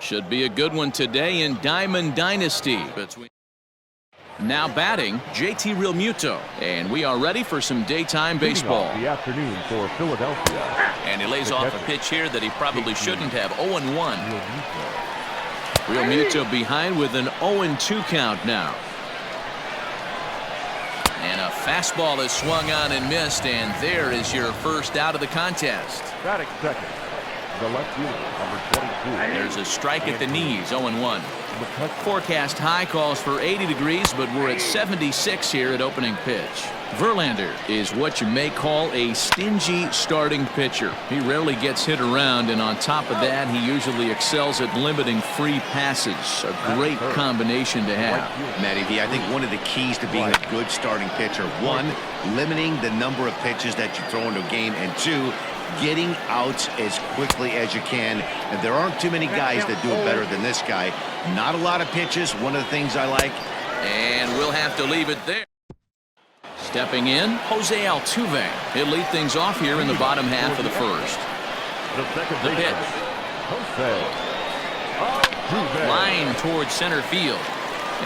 Should be a good one today in Diamond Dynasty. Now batting, JT Realmuto. And we are ready for some daytime baseball. The afternoon for Philadelphia. And he lays off a pitch here that he probably shouldn't have. 0-1. Realmuto behind with an 0-2 count now. And a fastball is swung on and missed, and there is your first out of the contest. Batting second, the left fielder, number 22. There's a strike at the knees, 0-1. Forecast high calls for 80 degrees, but we're at 76 here at opening pitch. Verlander is what you may call a stingy starting pitcher. He rarely gets hit around, and on top of that, he usually excels at limiting free passes. A great combination to have. Matty V, I think one of the keys to being a good starting pitcher, one, limiting the number of pitches that you throw into a game, and two, getting outs as quickly as you can. And there aren't too many guys that do it better than this guy. Not a lot of pitches, one of the things I like. And we'll have to leave it there. Stepping in, Jose Altuve. He'll lead things off here in the bottom half of the first. The pitch. Line towards center field.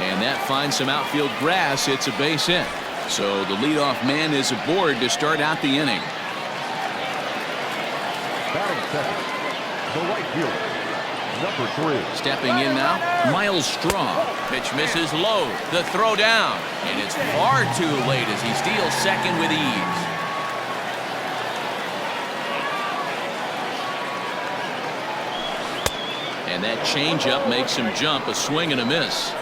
And that finds some outfield grass. It's a base hit. So the leadoff man is aboard to start out the inning. Batting second, the right fielder, number 3. Stepping in now, Miles Straw. Pitch misses low. The throw down. And it's far too late as he steals second with ease. And that changeup makes him jump. A swing and a miss.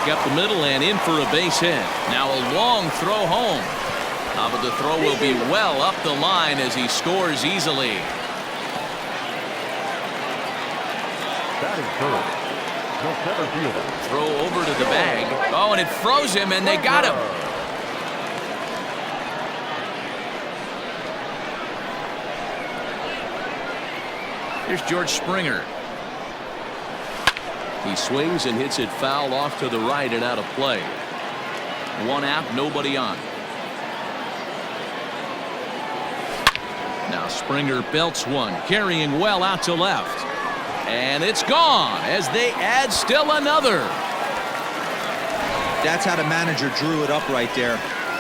Up the middle and in for a base hit. Now a long throw home. But the throw will be well up the line as he scores easily. Batting third, the center fielder. Throw over to the bag. Oh, and it froze him, and they got him. Here's George Springer. He swings and hits it foul off to the right and out of play. One out, nobody on. Now Springer belts one, carrying well out to left. And it's gone as they add still another. That's how the manager drew it up right there.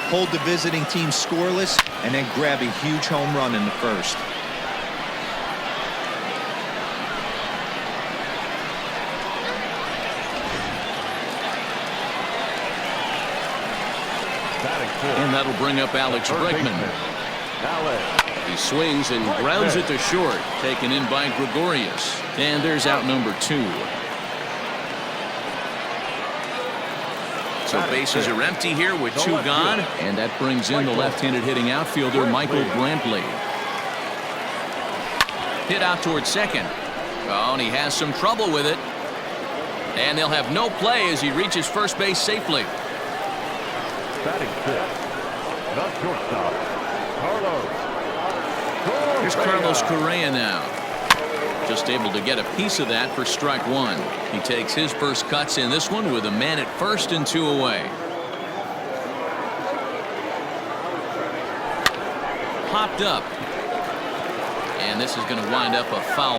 Hold the visiting team scoreless and then grab a huge home run in the first. And that'll bring up Alex Bregman. He swings and grounds it to short. Taken in by Gregorius. And there's out number 2. So bases are empty here with 2 gone. And that brings in the left-handed hitting outfielder Michael Brantley. Hit out towards second. Oh, and he has some trouble with it. And they'll have no play as he reaches first base safely. Batting fifth, the shortstop, Carlos. Here's Carlos Correa now. Just able to get a piece of that for strike 1. He takes his first cuts in this one with a man at first and 2 away. Popped up. And this is going to wind up a foul.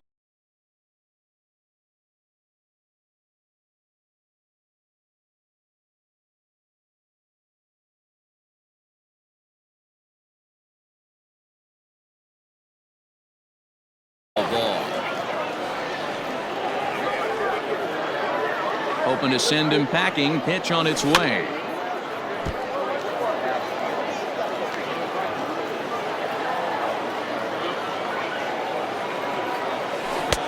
Ball. Open to send him packing. Pitch on its way.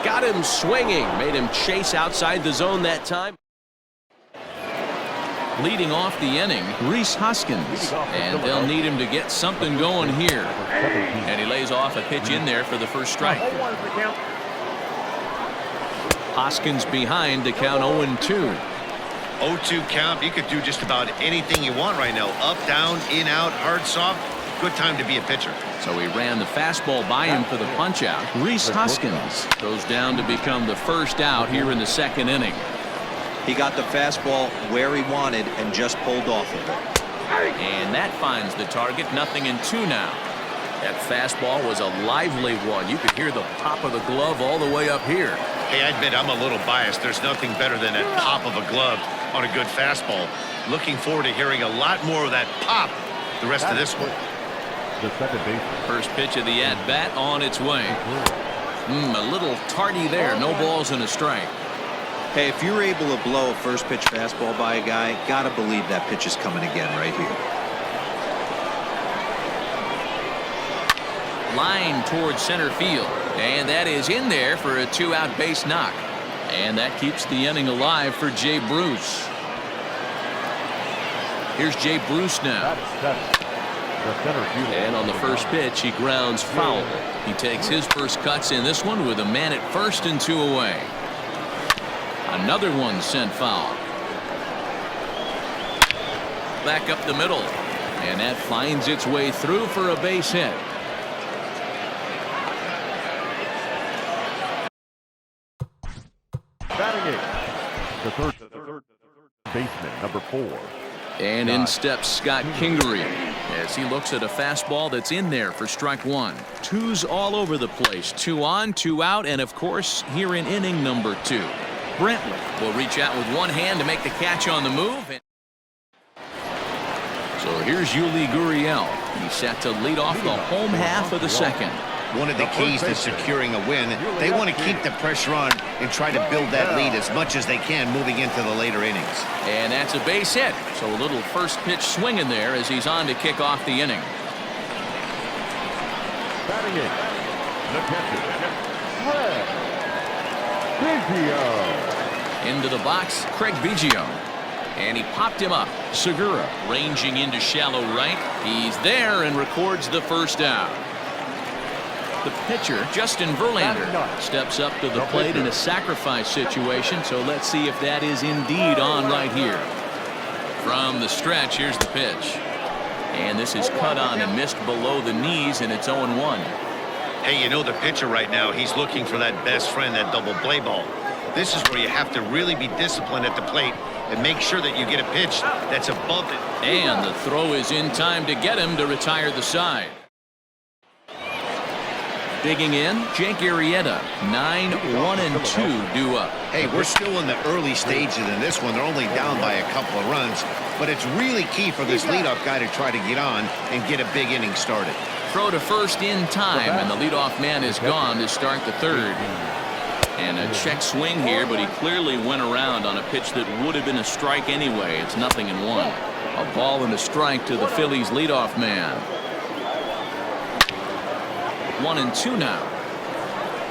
Got him swinging. Made him chase outside the zone that time. Leading off the inning, Rhys Hoskins. And they'll need him to get something going here. And he lays off a pitch in there for the first strike. Hoskins behind to count 0-2. 0-2 count. You could do just about anything you want right now. Up, down, in, out, hard, soft. Good time to be a pitcher. So he ran the fastball by him for the punch out. Rhys Hoskins goes down to become the first out here in the second inning. He got the fastball where he wanted and just pulled off of it. And that finds the target. 0-2 now. That fastball was a lively one. You could hear the pop of the glove all the way up here. Hey, I admit I'm a little biased. There's nothing better than that pop of a glove on a good fastball. Looking forward to hearing a lot more of that pop the rest of this one. The second base. First pitch of the at-bat on its way. A little tardy there. No balls and a strike. Hey, if you're able to blow a first pitch fastball by a guy, gotta believe that pitch is coming again right here. Line towards center field. And that is in there for a 2-out base knock. And that keeps the inning alive for Jay Bruce. Here's Jay Bruce now. And on the first pitch, he grounds foul. He takes his first cuts in this one with a man at first and 2 away. Another one sent foul. Back up the middle. And that finds its way through for a base hit. Batting eighth, the third baseman, number 4. And in steps Scott Kingery as he looks at a fastball that's in there for strike 1. 2's all over the place. 2 on, 2 out, and of course here in inning number 2. Brantley will reach out with one hand to make the catch on the move. So here's Yuli Gurriel. He's set to lead off the home half of the second. One of the keys to securing a win, they want to keep the pressure on and try to build that lead as much as they can moving into the later innings. And that's a base hit. So a little first pitch swing in there as he's on to kick off the inning. Batting eighth, the catcher, Biggio. Into the box, Craig Biggio. And he popped him up. Segura ranging into shallow right. He's there and records the first out. The pitcher, Justin Verlander, steps up to the plate in a sacrifice situation, so let's see if that is indeed on right here. From the stretch, here's the pitch. And this is cut on and missed below the knees, and it's 0-1. Hey, you know the pitcher right now, he's looking for that best friend, that double play ball. This is where you have to really be disciplined at the plate and make sure that you get a pitch that's above it. And the throw is in time to get him to retire the side. Digging in, Jake Arrieta. 9-1-2 due up. Hey, we're still in the early stages in this one. They're only down by a couple of runs, but it's really key for this leadoff guy to try to get on and get a big inning started. Throw to first in time, and the leadoff man is gone to start the third. And a check swing here, but he clearly went around on a pitch that would have been a strike anyway. It's 0-1. A ball and a strike to the Phillies leadoff man. 1-2 now.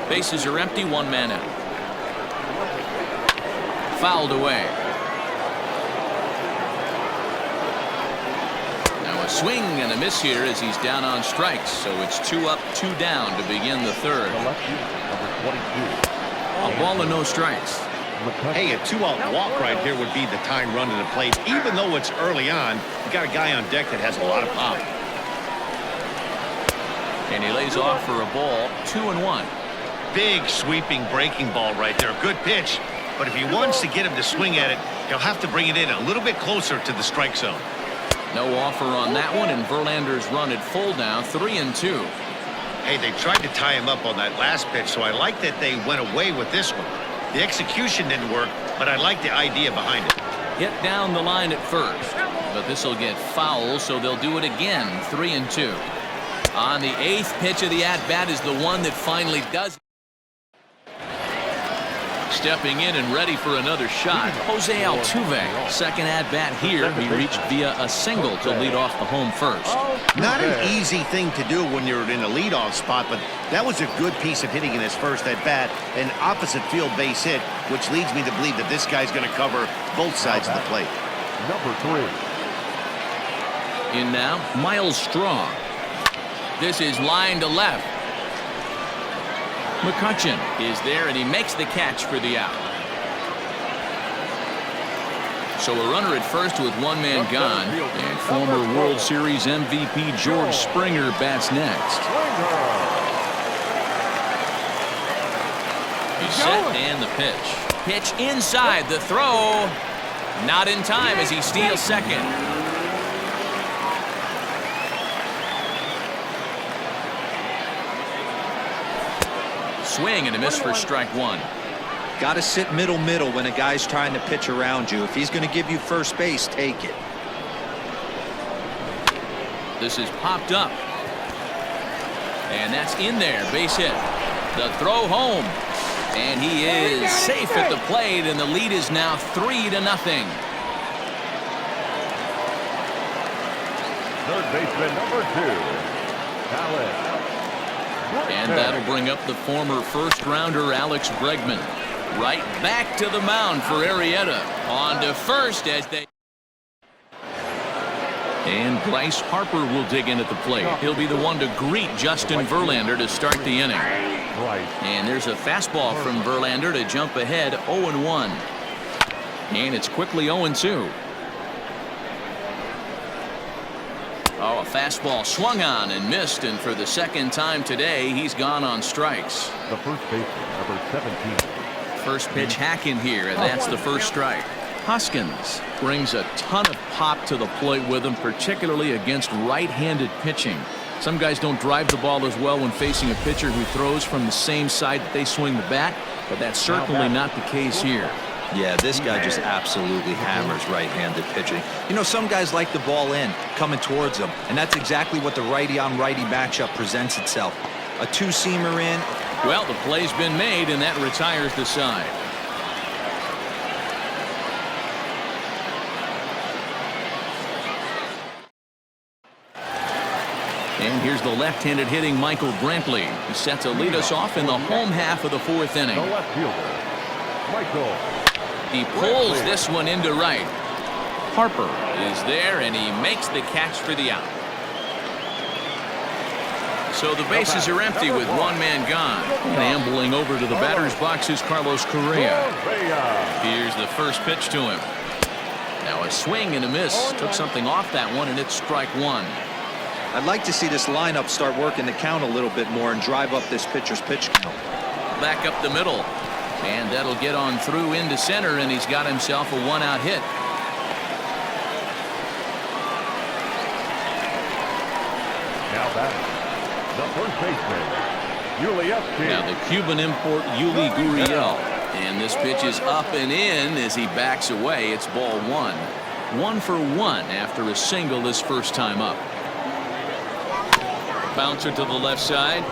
Bases are empty, 1 man out. Fouled away. Now a swing and a miss here as he's down on strikes. So it's 2 up, 2 down to begin the third. A ball and no strikes. Hey, a 2-out walk right here would be the time run to the plate. Even though it's early on, you got a guy on deck that has a lot of pop. And he lays off for a ball. 2-1. Big sweeping breaking ball right there. Good pitch. But if he wants to get him to swing at it, he'll have to bring it in a little bit closer to the strike zone. No offer on that one, and Verlander's run at full now. 3-2. Hey, they tried to tie him up on that last pitch, so I like that they went away with this one. The execution didn't work, but I like the idea behind it. Hit down the line at first, but this will get foul, so they'll do it again. 3-2. On the 8th pitch of the at-bat is the one that finally does. Stepping in and ready for another shot, Jose Altuve. Second at-bat here. He reached via a single to lead off the home first. Not an easy thing to do when you're in a leadoff spot, but that was a good piece of hitting in his first at-bat, an opposite field base hit, which leads me to believe that this guy's going to cover both sides of the plate. Number 3. In now, Miles Straw. This is line to left. McCutchen is there, and he makes the catch for the out. So a runner at first with 1 man gone, and former World Series MVP George Springer bats next. He's set and the pitch. Pitch inside, the throw. Not in time as he steals second. Swing and a miss for strike one. Got to sit middle when a guy's trying to pitch around you. If he's going to give you first base, take it. This is popped up. And that's in there. Base hit. The throw home. And he is safe at the plate, and the lead is now 3-0. Third baseman number 2, Alex. And that'll bring up the former first-rounder Alex Bregman. Right back to the mound for Arrieta. On to first as they... And Bryce Harper will dig in at the plate. He'll be the one to greet Justin Verlander to start the inning. And there's a fastball from Verlander to jump ahead 0-1. And it's quickly 0-2. Oh, a fastball swung on and missed, and for the second time today, he's gone on strikes. The first baseman, number 17. First pitch hack in here, and that's the first strike. Hoskins brings a ton of pop to the plate with him, particularly against right-handed pitching. Some guys don't drive the ball as well when facing a pitcher who throws from the same side that they swing the bat, but that's certainly not the case here. Yeah, this guy just absolutely hammers right-handed pitching. You know, some guys like the ball in, coming towards them, and that's exactly what the righty-on-righty matchup presents itself. A two-seamer in. Well, the play's been made, and that retires the side. And here's the left-handed hitting Michael Brantley, who set to lead us off in the home half of the fourth inning. The left fielder, Michael. He pulls this one into right. Harper is there, and he makes the catch for the out. So the bases are empty with one man gone. And ambling over to the batter's box is Carlos Correa. Here's the first pitch to him. Now a swing and a miss. Took something off that one, and it's strike one. I'd like to see this lineup start working the count a little bit more and drive up this pitcher's pitch count. Back up the middle. And that'll get on through into center, and he's got himself a one-out hit. Now batting, the first baseman, Now the Cuban import Yuli Gurriel. And this pitch is up and in as he backs away. It's ball one. 1-for-1 after a single his first time up. Bouncer to the left side.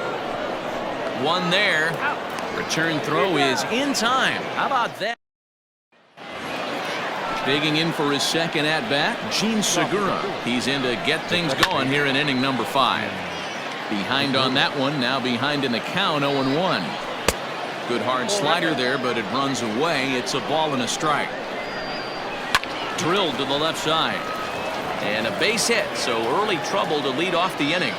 One there. Return throw is in time. How about that? Digging in for his second at-bat, Gene Segura. He's in to get things going here in inning number 5. Behind on that one, now behind in the count, 0-1. Good hard slider there, but it runs away. It's a ball and a strike. Drilled to the left side. And a base hit, so early trouble to lead off the inning.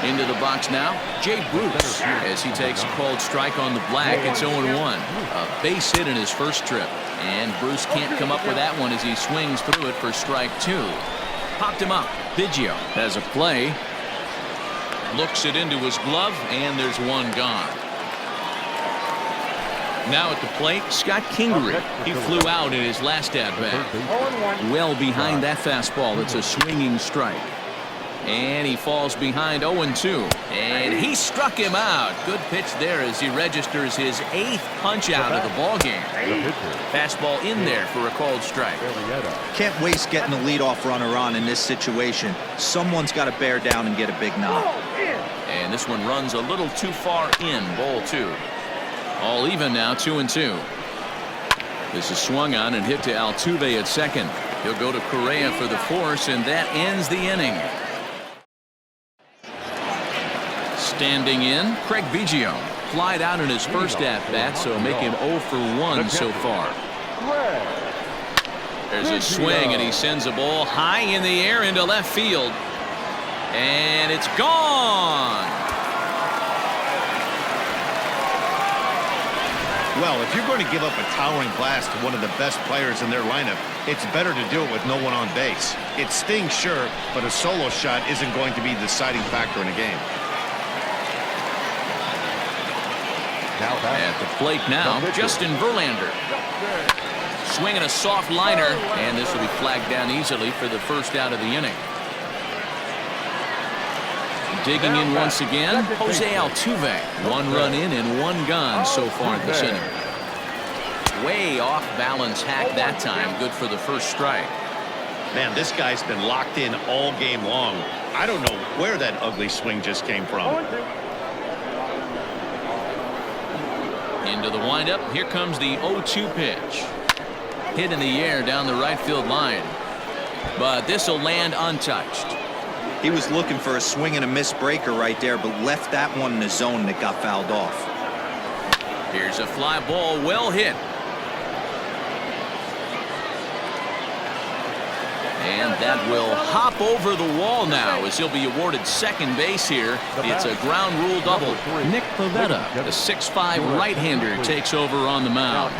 Into the box now, Jay Bruce, as he takes a called strike on the black. It's 0-1. A base hit in his first trip. And Bruce can't come up with that one as he swings through it for strike 2. Popped him up. Biggio has a play. Looks it into his glove, and there's one gone. Now at the plate, Scott Kingery. He flew out in his last at-bat. Well behind that fastball. It's a swinging strike. And he falls behind 0-2. And he struck him out. Good pitch there as he registers his 8th punch out of the ballgame. Fastball in there for a called strike. Can't waste getting the leadoff runner on in this situation. Someone's got to bear down and get a big knock. And this one runs a little too far in. Ball 2. All even now, 2-2. This is swung on and hit to Altuve at second. He'll go to Correa for the force, and that ends the inning. Standing in, Craig Biggio. Flied out in his first at-bat, so make him 0-for-1 so far. There's a swing, and he sends a ball high in the air into left field. And it's gone. Well, if you're going to give up a towering blast to one of the best players in their lineup, it's better to do it with no one on base. It stings, sure, but a solo shot isn't going to be the deciding factor in a game. At the plate now, Justin Verlander. Swinging a soft liner, and this will be flagged down easily for the first out of the inning. Digging in once again, Jose Altuve. 1 run in and 1 gone so far this inning. Way off balance hack that time. Good for the first strike. Man, this guy's been locked in all game long. I don't know where that ugly swing just came from. Into the windup. Here comes the 0-2 pitch. Hit in the air down the right field line. But this will land untouched. He was looking for a swing and a miss breaker right there, but left that one in the zone that got fouled off. Here's a fly ball, well hit. And that will hop over the wall now as he'll be awarded second base here. It's a ground rule double. Nick Pivetta, the 6'5" right-hander, takes over on the mound.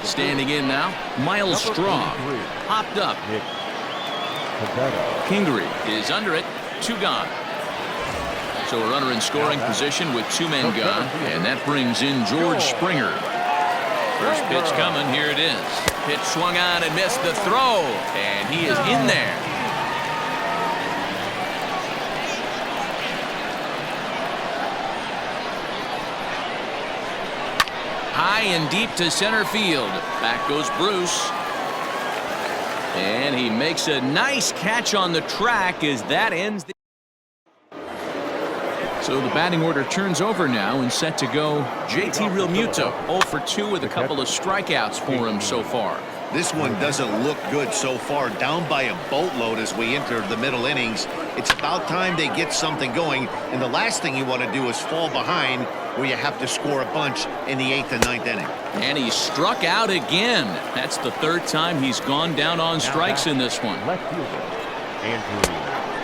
Standing in now, Miles Straw. Hopped up. Kingery is under it. 2 gone. So a runner in scoring position with 2 men gone. And that brings in George Springer. First pitch coming. Here it is. Pitch swung on and missed the throw. And he is in there. High and deep to center field. Back goes Bruce. And he makes a nice catch on the track as that ends the... So the batting order turns over now and set to go JT Realmuto. 0 for 2 with a couple of strikeouts for him so far. This one doesn't look good so far. Down by a boatload as we enter the middle innings. It's about time they get something going. And the last thing you want to do is fall behind where you have to score a bunch in the 8th and 9th inning. And he struck out again. That's the 3rd time he's gone down on strikes in this one.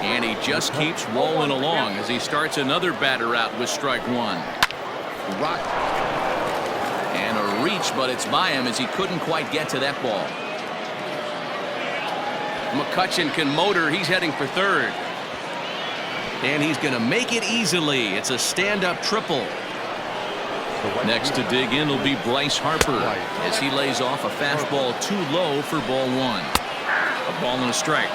And he just keeps rolling along as he starts another batter out with strike 1. And a reach, but it's by him as he couldn't quite get to that ball. McCutchen can motor. He's heading for 3rd. And he's going to make it easily. It's a stand-up triple. Next to dig in will be Bryce Harper as he lays off a fastball too low for ball 1. A ball and a strike.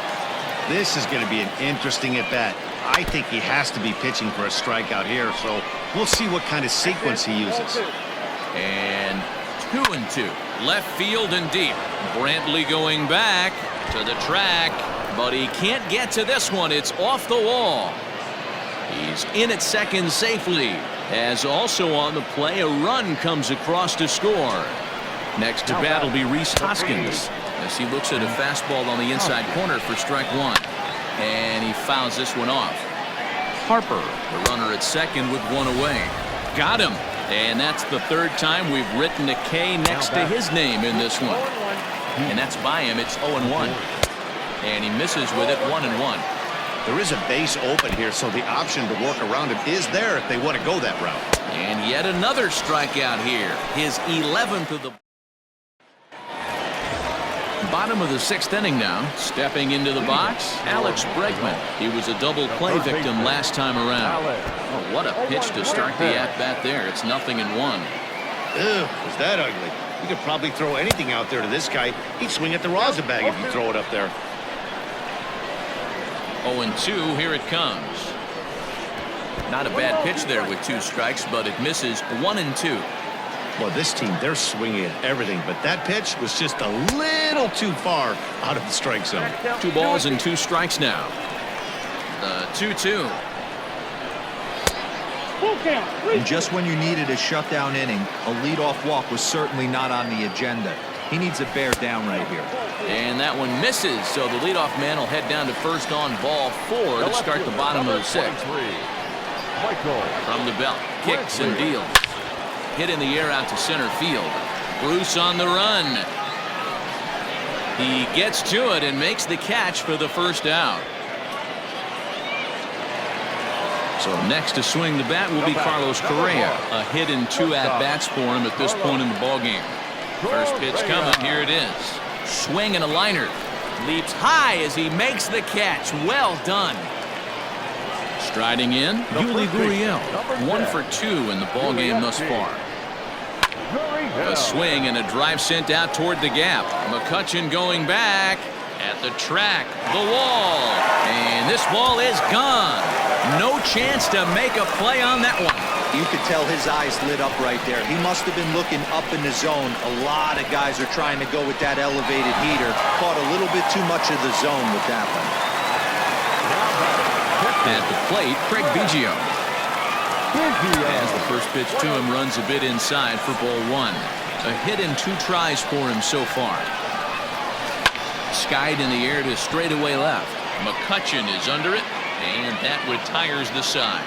This is going to be an interesting at-bat. I think he has to be pitching for a strikeout here, so we'll see what kind of sequence he uses. And 2-2. Left field and deep. Brantley going back to the track, but he can't get to this one. It's off the wall. He's in at second safely, as also on the play a run comes across to score. Next to bat will be Rhys Hoskins as he looks at a fastball on the inside corner for strike 1. And he fouls this one off. Harper, the runner at second with 1 away. Got him. And that's the 3rd time we've written a K next to his name in this one. And that's by him. It's 0-1. And he misses with it 1-1. There is a base open here, so the option to work around him is there if they want to go that route. And yet another strikeout here. His 11th of the bottom of the 6th inning now. Stepping into the box, Alex Bregman. He was a double play victim last time around. Oh, what a pitch to start the at-bat there. It's 0-1. Ugh, was that ugly? You could probably throw anything out there to this guy. He'd swing at the rosin bag if you throw it up there. 0-2, here it comes. Not a bad pitch there with 2 strikes, but it misses 1-2. Well, this team, they're swinging at everything, but that pitch was just a little too far out of the strike zone. 2 balls and 2 strikes now. The 2-2. And just when you needed a shutdown inning, a leadoff walk was certainly not on the agenda. He needs a bear down right here. And that one misses, so the leadoff man will head down to first on ball 4 to start the bottom of the 6th. From the belt, kicks and deals. Hit in the air out to center field. Bruce on the run. He gets to it and makes the catch for the first out. So next to swing the bat will be Carlos Correa. A hit and 2 at-bats for him at this point in the ballgame. First pitch coming. Here it is. Swing and a liner. Leaps high as he makes the catch. Well done. Striding in, Yuli Gurriel. 1 for 2 in the ballgame thus far. A swing and a drive sent out toward the gap. McCutchen going back at the track. The wall. And this ball is gone. No chance to make a play on that one. You could tell his eyes lit up right there. He must have been looking up in the zone. A lot of guys are trying to go with that elevated heater. Caught a little bit too much of the zone with that one. At the plate, Craig Biggio. As the first pitch to him runs a bit inside for ball one. A hit in 2 tries for him so far. Skied in the air to straightaway left. McCutchen is under it, and that retires the side.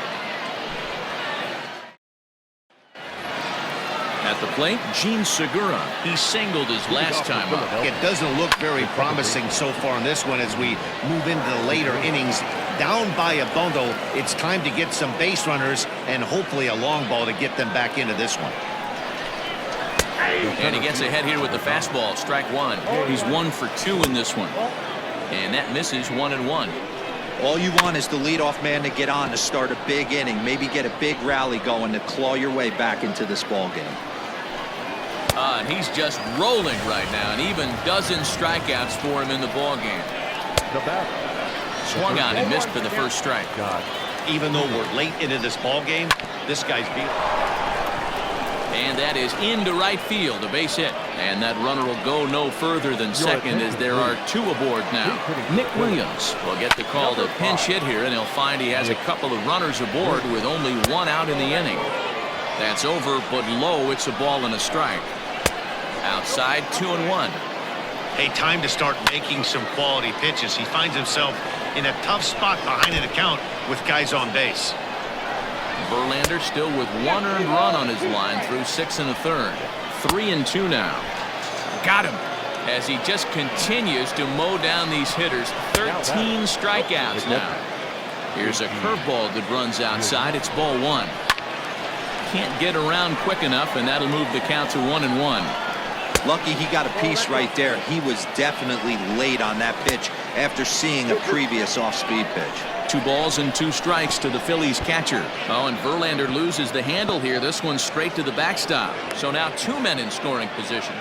At the plate, Gene Segura. He singled his last time up. It doesn't look very promising so far in this one as we move into the later innings. Down by a bundle, it's time to get some base runners and hopefully a long ball to get them back into this one. And he gets ahead here with the fastball. Strike one. He's 1 for 2 in this one. And that misses 1-1. All you want is the leadoff man to get on to start a big inning. Maybe get a big rally going to claw your way back into this ball game. And he's just rolling right now. And even dozen strikeouts for him in the ball game. Swung on and missed for the first strike. Even though we're late into this ball game, this guy's beat. And that is into right field, a base hit. And that runner will go no further than second as there are 2 aboard now. Nick Williams will get the call to pinch hit here, and he'll find he has a couple of runners aboard with only 1 out in the inning. That's over, but low. It's a ball and a strike. Outside, 2-1. Hey, time to start making some quality pitches. He finds himself in a tough spot behind an account with guys on base. Verlander still with 1 earned run on his line through 6 1/3. 3-2 now. Got him as he just continues to mow down these hitters. 13 strikeouts now. Here's a curveball that runs outside. It's ball 1. Can't get around quick enough, and that'll move the count to 1-1. Lucky he got a piece right there. He was definitely late on that pitch after seeing a previous off-speed pitch. 2 balls and 2 strikes to the Phillies catcher. Oh, and Verlander loses the handle here. This one straight to the backstop. So now 2 men in scoring position.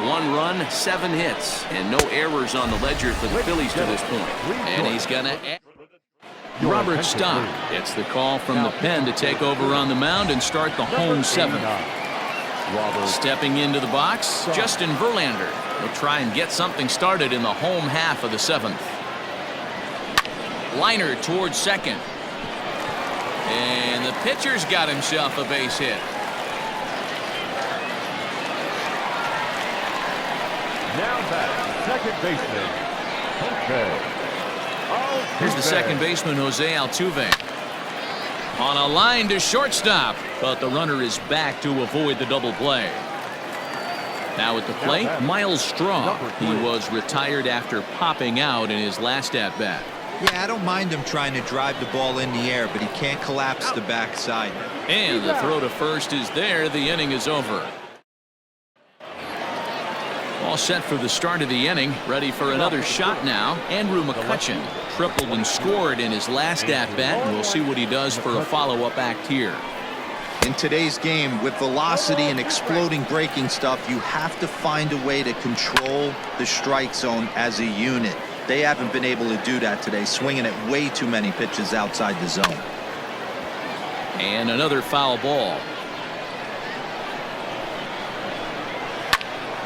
1 run, 7 hits, and no errors on the ledger for the Phillies to this point. And he's gonna. Robert Stock gets the call from the pen to take over on the mound and start the home 7th. Stepping into the box, Justin Verlander will try and get something started in the home half of the 7th. Liner towards second. And the pitcher's got himself a base hit. Now back, second baseman, Jose. Here's the second baseman, Jose Altuve. On a line to shortstop, but the runner is back to avoid the double play. Now at the plate, Miles Straw. He was retired after popping out in his last at-bat. Yeah, I don't mind him trying to drive the ball in the air, but he can't collapse the backside. And the throw to first is there. The inning is over. All set for the start of the inning. Ready for another shot now. Andrew McCutchen tripled and scored in his last at-bat, and we'll see what he does for a follow-up act here. In today's game, with velocity and exploding breaking stuff, you have to find a way to control the strike zone as a unit. They haven't been able to do that today, swinging at way too many pitches outside the zone. And another foul ball.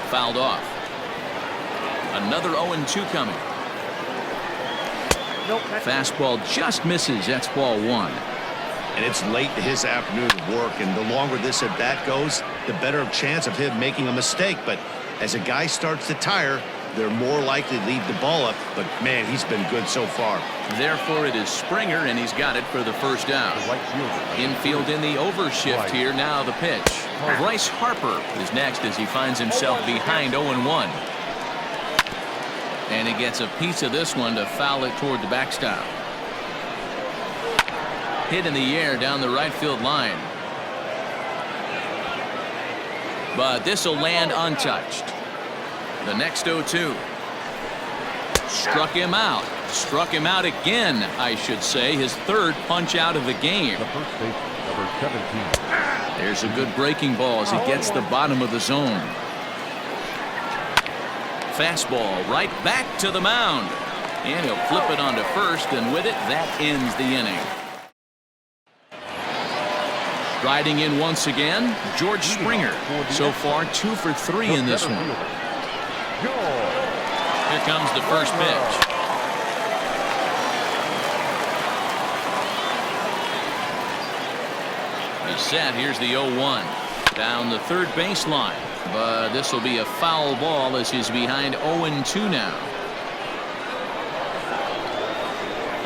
Fouled off. Another 0-2 coming. Fastball just misses. That's ball 1. And it's late in his afternoon of work, and the longer this at bat goes, the better chance of him making a mistake. But as a guy starts to tire, they're more likely to leave the ball up. But man, he's been good so far. Therefore, it is Springer, and he's got it for the first down. Infield in the overshift here. Now the pitch. Bryce Harper is next as he finds himself behind 0-1. And he gets a piece of this one to foul it toward the backstop. Hit in the air down the right field line. But this will land untouched. The next 0-2. Struck him out. Struck him out again, I should say. His 3rd punch out of the game. The first baseman, number 17. There's a good breaking ball as he gets the bottom of the zone. Fastball right back to the mound. And he'll flip it onto first, and with it, that ends the inning. Riding in once again, George Springer. So far, 2 for 3 in this one. Here comes the first pitch. He's set. Here's the 0-1. Down the third baseline. But this will be a foul ball as he's behind 0-2 now.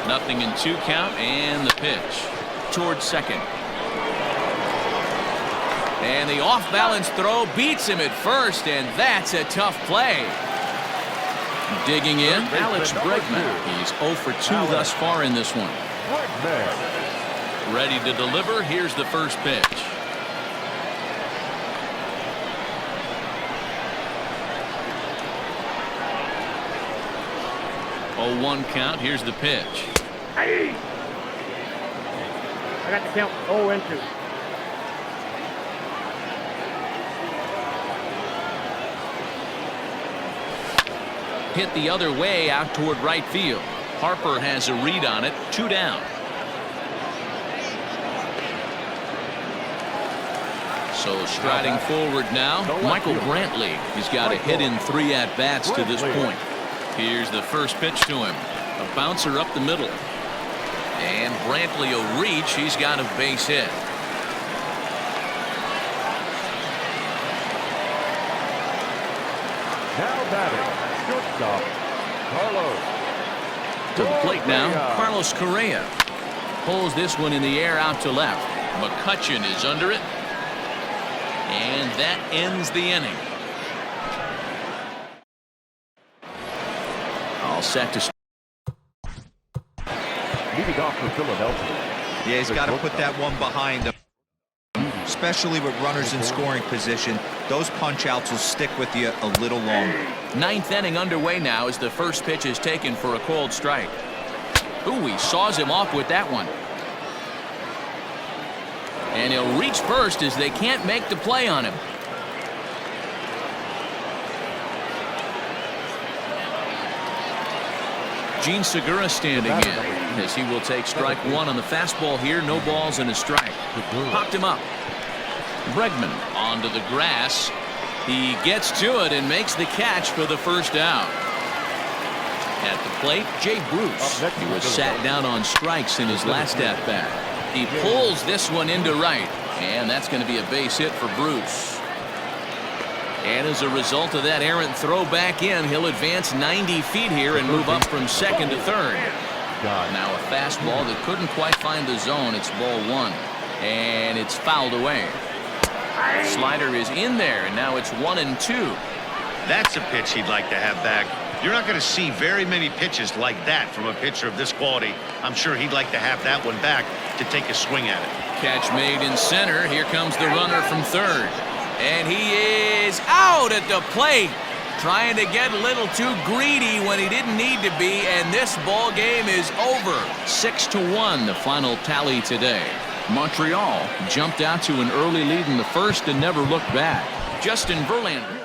0-2 count, and the pitch towards second. And the off-balance throw beats him at first, and that's a tough play. Digging in, Alex Bregman. He's 0 for 2 thus far in this one. Ready to deliver. Here's the first pitch. Oh, 1 count. Here's the pitch. Hey. I got the count 0-2. Hit the other way out toward right field. Harper has a read on it. 2 down. So striding forward now, Michael Brantley. He's got a hit in 3 at-bats to this point. Here's the first pitch to him. A bouncer up the middle. And Brantley will reach. He's got a base hit. Now batting, shortstop, Carlos. To the plate now, Carlos Correa. Pulls this one in the air out to left. McCutchen is under it. And that ends the inning. All set to Leading off for Philadelphia. Yeah, he's got to put that one behind him. Especially with runners in scoring position, those punch outs will stick with you a little longer. 9th inning underway now as the first pitch is taken for a called strike. Ooh, he saws him off with that one. And he'll reach first as they can't make the play on him. Gene Segura standing in as he will take strike 1 on the fastball here. No balls and a strike. Popped him up. Bregman onto the grass. He gets to it and makes the catch for the first out. At the plate, Jay Bruce. He was sat down on strikes in his last at-bat. He pulls this one into right, and that's going to be a base hit for Bruce. And as a result of that errant throw back in, he'll advance 90 feet here and move up from second to third. Now a fastball that couldn't quite find the zone. It's ball 1, and it's fouled away. Slider is in there, and now it's 1-2. That's a pitch he'd like to have back. You're not going to see very many pitches like that from a pitcher of this quality. I'm sure he'd like to have that one back to take a swing at it. Catch made in center. Here comes the runner from third. And he is out at the plate. Trying to get a little too greedy when he didn't need to be, and this ball game is over. 6-1, the final tally today. Montreal jumped out to an early lead in the first and never looked back. Justin Verlander.